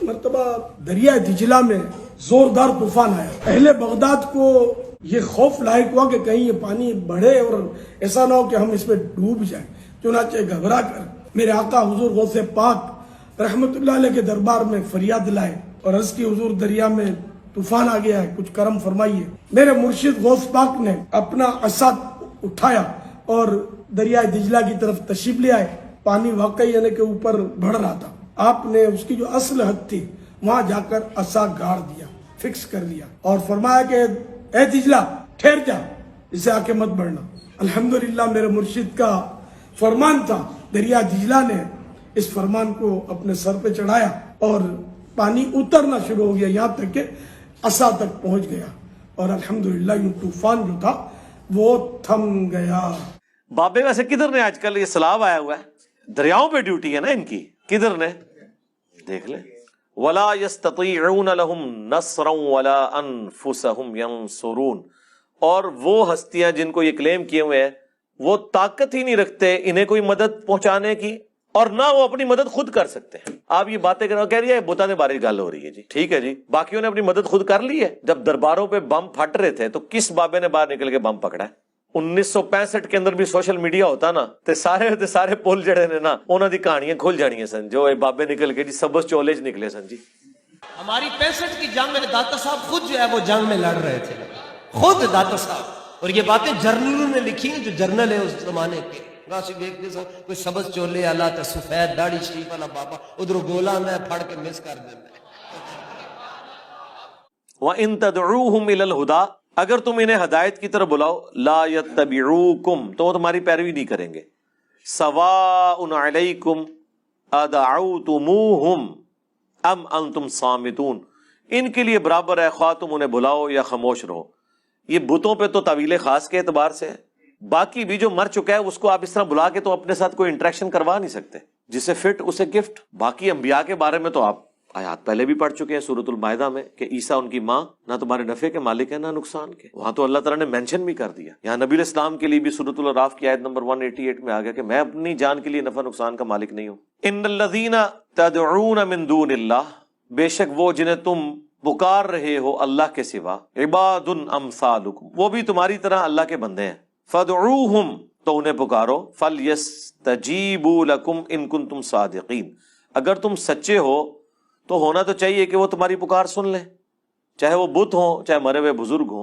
मरतबा दरिया दिजला में जोरदार तूफान आया। अहले बगदाद को ये खौफ लायक हुआ कि कहीं ये पानी बढ़े और ऐसा ना हो कि हम इसमें डूब जाएं। चुनाचे घबरा कर मेरे आका हुजूर गौसे पाक रहमतुल्लाह अलैह के दरबार में फरियाद लाए और अर्ज की हुजूर दरिया में तूफान आ गया है, कुछ करम फरमाइए। मेरे मुर्शिद गौस पाक ने अपना असा उठाया और दरिया दिजला की तरफ तशरीफ ले आए। पानी वाकई यानी के ऊपर बढ़ रहा था। आपने उसकी जो असल हद थी वहां जाकर असा गाड़ दिया, फिक्स कर दिया और फरमाया कि ए दिजला ठहर जा, इसे आके मत बढ़ना। अल्हम्दुलिल्लाह मेरे मुर्शिद का फरमान था, दरिया दिजला ने इस फरमान को अपने सर पे चढ़ाया और पानी उतरना शुरू हो गया, यहाँ तक के असा तक पहुंच गया और अल्हम्दुलिल्लाह ये तूफान जो था वो थम गया। बाबे वैसे किधर ने आजकल ये सलाब आया हुआ है, दरियाओं पे ड्यूटी है ना इनकी, किधर ने देख ले। वला यस्ततीऊन लहुम नस्रन वला अनफुसहुम यंसुरून, और वो हस्तियां जिनको ये क्लेम किए हुए हैं वो ताकत ही नहीं रखते इन्हें कोई मदद पहुंचाने की, और ना वो अपनी मदद खुद कर सकते हैं। आप ये बातें कह रही है बुता ने बारे गल हो रही है जी, ठीक है जी, बाकियों ने अपनी मदद खुद कर ली है। जब दरबारों पे बम फट रहे थे तो किस बाबे ने बाहर निकल के बम पकड़ा है? 1965 के अंदर भी सोशल मीडिया होता ना ते सारे पुल जड़े ने ना उन्हों की कहानियां खुल जानियां सन, जो बाबे निकल के जी सबस चोले च निकले सन जी। हमारी 65 की जंग में दाता साहब खुद जो है वो जंग में लड़ रहे थे, खुद दाता साहब, और ये बातें जर्नलों ने लिखी जो जर्नल है उस जमाने के। कोई सबस चोले आला ते सफेद दाढ़ी शरीफ वाला बाबा उधर गोला में फड़ के मिस कर देता। व इन तदऊहुम इलल हुदा, अगर तुम इन्हें हदायत की तरफ बुलाओ, ला यत्तबिऊकुम, तो वो तुम्हारी पैरवी नहीं करेंगे। सवाउन अलैकुम अदअउतुमूहुम अम अंतुम सामितून, इनके लिए बराबर है ख्वाह तुम उन्हें बुलाओ या खामोश रहो। ये बुतों पे तो तावीले खास के एतबार से है, बाकी भी जो मर चुका है उसको आप इस तरह बुला के तो अपने साथ कोई इंटरेक्शन करवा नहीं सकते, जिसे फिट उसे गिफ्ट। बाकी अंबिया के बारे में तो आप आयात पहले भी पढ़ चुके हैं सूरतुल मायदा में कि ईसा उनकी माँ ना तुम्हारे नफे के मालिक है ना नुकसान के, वहां तो अल्लाह ताला ने मेंशन भी कर दिया। यहाँ नबी इस्लाम के लिए भी सूरतुल अराफ की आयत नंबर 188 में आ गया कि मैं अपनी जान के लिए नफा नुकसान का मालिक नहीं हूँ। इन्नल्लज़ीना तदऊन मिन दूनिल्लाह, बेशक वो जिन्हें तुम पुकार रहे हो अल्लाह के सिवा, इबादुन अमसालुकुम, वो भी तुम्हारी तरह अल्लाह के बंदे हैं। फदऊहुम, तो उन्हें पुकारो, फलयस्तजीबू लकुम इन कुंतुम सादिकीन, अगर तुम सच्चे हो तो होना तो चाहिए कि वो तुम्हारी पुकार सुन ले, चाहे वो बुत हो चाहे मरे हुए बुजुर्ग हो,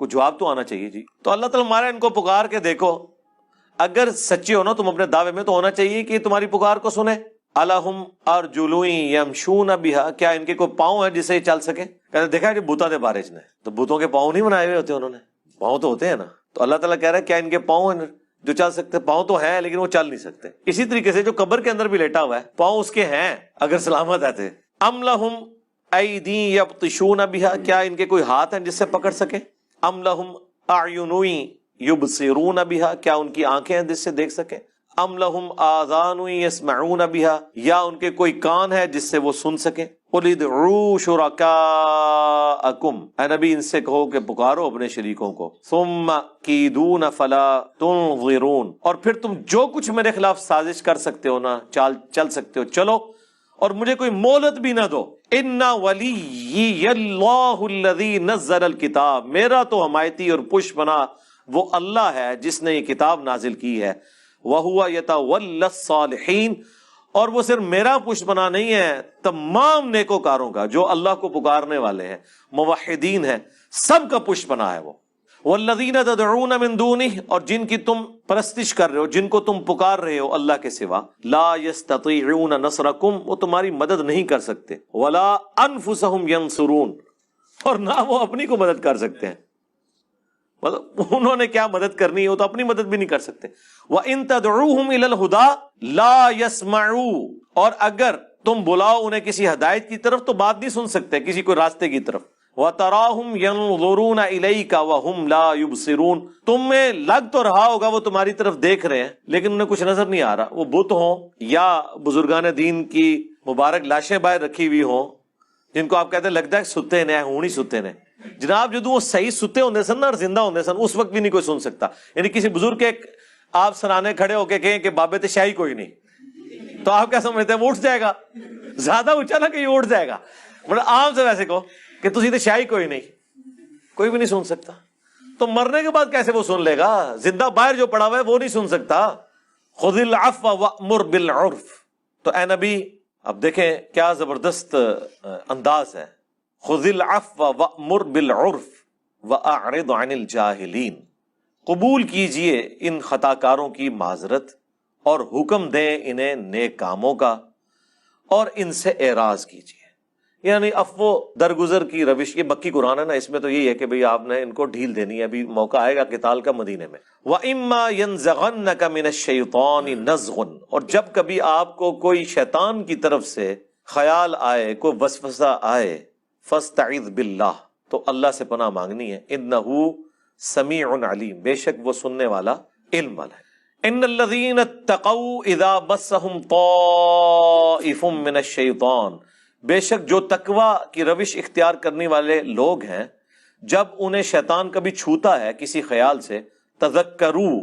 कुछ जवाब तो आना चाहिए जी। तो अल्लाह ताला हमारा इनको पुकार के देखो, अगर सच्चे हो ना तुम अपने दावे में, तो होना चाहिए कि तुम्हारी पुकार को सुने। अलहुम अर्जुलुन यमशून बिहा, क्या इनके कोई पाँव है जिससे चल सके? कहते देखा है बुता दे बारे ने, तो बुतों के पाँव नहीं बनाए हुए होते उन्होंने, पाँव तो होते हैं ना। तो अल्लाह ताला कह रहा है क्या इनके पाँव हैं जो चल सकते? पाँव तो हैं लेकिन वो चल नहीं सकते। इसी तरीके से जो कब्र के अंदर भी लेटा हुआ है पाँव उसके हैं अगर सलामत है। अम लहुम ऐदी यब्तिशून बिहा, क्या इनके कोई हाथ हैं जिससे पकड़ सके? अम लहुम अयुनुन युबसिरून बिहा, क्या उनकी आंखें हैं जिससे देख सके? अम लहुम आज़ानुन यस्मऊन बिहा, या उनके कोई कान है जिससे वो सुन सके? कुल इदऊ शुरकाअकुम, ऐ नबी इनसे कहो कि पुकारो अपने शरीकों को। सुम्मा कीदून फला तुनज़िरून, और फिर तुम जो कुछ मेरे खिलाफ साजिश कर सकते हो ना, चल सकते हो, चलो, और मुझे कोई मोहलत भी ना दो। इन्ना वलिय्यल्लाहु अल्लज़ी नज़्ज़लल किताब, मेरा तो हमायती और पुष्पना वो अल्लाह है जिसने ये किताब नाजिल की है। वहुवा यतवल्लस सालिहीन, और वो सिर्फ मेरा पुष्पना नहीं है, तमाम नेकोकारों का, जो अल्लाह को पुकारने वाले हैं, मुवहिदीन है, सबका पुष्पना है वो। वल्लज़ीना तदऊन मिन दूनिही, और जिनकी तुम परस्तिश कर रहे हो, जिनको तुम पुकार रहे हो अल्लाह के सिवा, ला यस्ततीऊन नसरकुम, वो तुम्हारी मदद नहीं कर सकते, वला अनफुसहुम यंसुरून, और ना वो अपनी को मदद कर सकते हैं। मतलब उन्होंने क्या मदद करनी है, वो तो अपनी मदद भी नहीं कर सकते। व इन तदऊहुम इलल हुदा ला यस्मऊ, और अगर तुम बुलाओ उन्हें किसी हदायत की तरफ तो बात नहीं सुन सकते, किसी को रास्ते की तरफ। व तराहुम यंजुरून इलैका व हुम ला युबसिरून, तुम्हें लग तो रहा होगा वो तुम्हारी तरफ देख रहे हैं लेकिन उन्हें कुछ नजर नहीं आ रहा। वो बुत हो या बुजुर्गान दीन की मुबारक लाशें बाहर रखी हुई हो, जिनको आप कहते लगता है सुते ने हूं ही सुते ने। जनाब जो वो सही सुते होंगे सन और जिंदा होंगे सन, उस वक्त भी नहीं कोई सुन सकता। यानी किसी बुजुर्ग के आप सराहने खड़े होके कहें कि बाबे ते शाही कोई नहीं, تو آپ کیا سمجھتے ہیں وہ اٹھ جائے گا؟ زیادہ اونچا نہ کہ یہ اٹھ جائے گا. مطلب عام سے ویسے کہو کہ تسی تو شاہی کوئی نہیں، کوئی بھی نہیں سن سکتا. تو مرنے کے بعد کیسے وہ سن لے گا؟ زندہ باہر جو پڑا ہوا ہے وہ نہیں سن سکتا. خذ العفو وامر بالعرف. تو اے نبی اب دیکھیں کیا زبردست انداز ہے. خذ العفو وامر بالعرف واعرض عن الجاہلین. قبول کیجئے ان خطا کاروں کی معذرت اور حکم دیں انہیں نیک کاموں کا اور ان سے اعراض کیجئے. یعنی عفو درگزر کی روش، یہ مکی قرآن ہے نا، اس میں تو یہی ہے کہ بھئی آپ نے ان کو ڈھیل دینی ہے. ابھی موقع آئے گا قتال کا مدینے میں. وَإِمَّا يَنزَغَنَّكَ مِنَ الشَّيْطَانِ نَزْغٌ. اور جب کبھی آپ کو کوئی شیطان کی طرف سے خیال آئے، کوئی وسوسہ آئے، فَاسْتَعِذْ بِاللَّهِ. تو اللہ سے پناہ مانگنی ہے. إِنَّهُ سَمِيعٌ عَلِيمٌ. بے شک وہ سننے والا، علم والا ہے. إِنَّ الَّذِينَ اتَّقَوْا إِذَا مَسَّهُمْ طَائِفٌ مِّنَ الشَّيْطَانِ. بے شک جو تقوی کی روش اختیار کرنے والے لوگ ہیں، جب انہیں شیطان کبھی چھوتا ہے کسی خیال سے، تذکروا،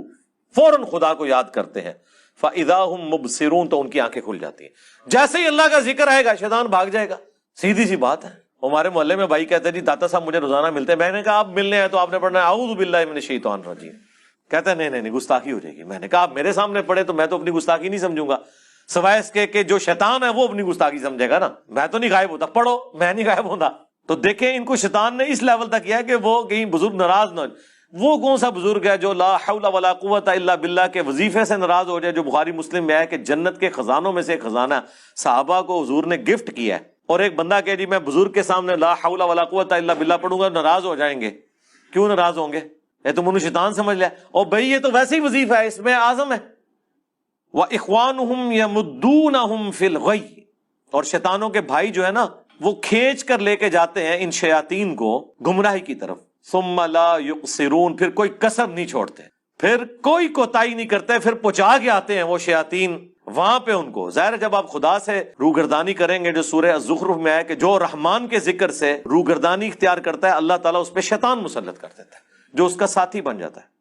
فوراً خدا کو یاد کرتے ہیں. فَإِذَا هُمْ مُبْصِرُونَ. تو ان کی آنکھیں کھل جاتی ہیں. جیسے ہی اللہ کا ذکر آئے گا شیطان بھاگ جائے گا. سیدھی سی بات ہے. ہمارے محلے میں بھائی کہتے ہیں جی داتا صاحب مجھے روزانہ ملتے ہیں. میں نے کہا آپ ملنے ہیں تو آپ نے پڑھنا ہے اعوذ باللہ من الشیطان الرجیم. کہتے ہیں نہیں گستاخی ہو جائے گی. میں نے کہا آپ میرے سامنے پڑھے تو میں تو اپنی گستاخی نہیں سمجھوں گا، سوائے اس کے کہ جو شیطان ہے وہ اپنی گستاخی سمجھے گا نا. میں تو نہیں غائب ہوتا، پڑھو، میں نہیں غائب ہوتا. تو دیکھیں ان کو شیطان نے اس لیول تک کیا ہے کہ وہ کہیں بزرگ ناراض نہ ہو. وہ کون سا بزرگ ہے جو لا حول ولا قوت الا باللہ کے وظیفے سے ناراض ہو جائے، جو بخاری مسلم میں ہے کہ جنت کے خزانوں میں سے ایک خزانہ صحابہ کو حضور نے گفٹ کیا ہے، اور ایک بندہ کہ جی میں بزرگ کے سامنے لا حول ولا قوت الا باللہ پڑھوں گا، ناراض ہو جائیں گے. کیوں ناراض ہوں گے؟ یہ تو منو شیطان سمجھ لیا. اور بھائی یہ تو ویسے ہی وظیفہ ہے، اس میں اعظم ہے. وَإِخْوَانُهُمْ يَمُدُّونَهُمْ فِي الْغَيِّ. اور شیطانوں کے بھائی جو ہے نا وہ کھینچ کر لے کے جاتے ہیں ان شیاطین کو گمراہی کی طرف. ثُمَّ لَا يُقْصِرُونَ. پھر کوئی کسر نہیں چھوڑتے، پھر کوئی کوتاہی نہیں کرتے، پھر پہنچا کے آتے ہیں وہ شیاطین وہاں پہ ان کو. ظاہر جب آپ خدا سے روگردانی کریں گے، جو سورہ الزخرف میں ہے کہ جو رحمان کے ذکر سے روگردانی اختیار کرتا ہے اللہ تعالیٰ اس پہ شیطان مسلط کر دیتا ہے جو اس کا ساتھی بن جاتا ہے.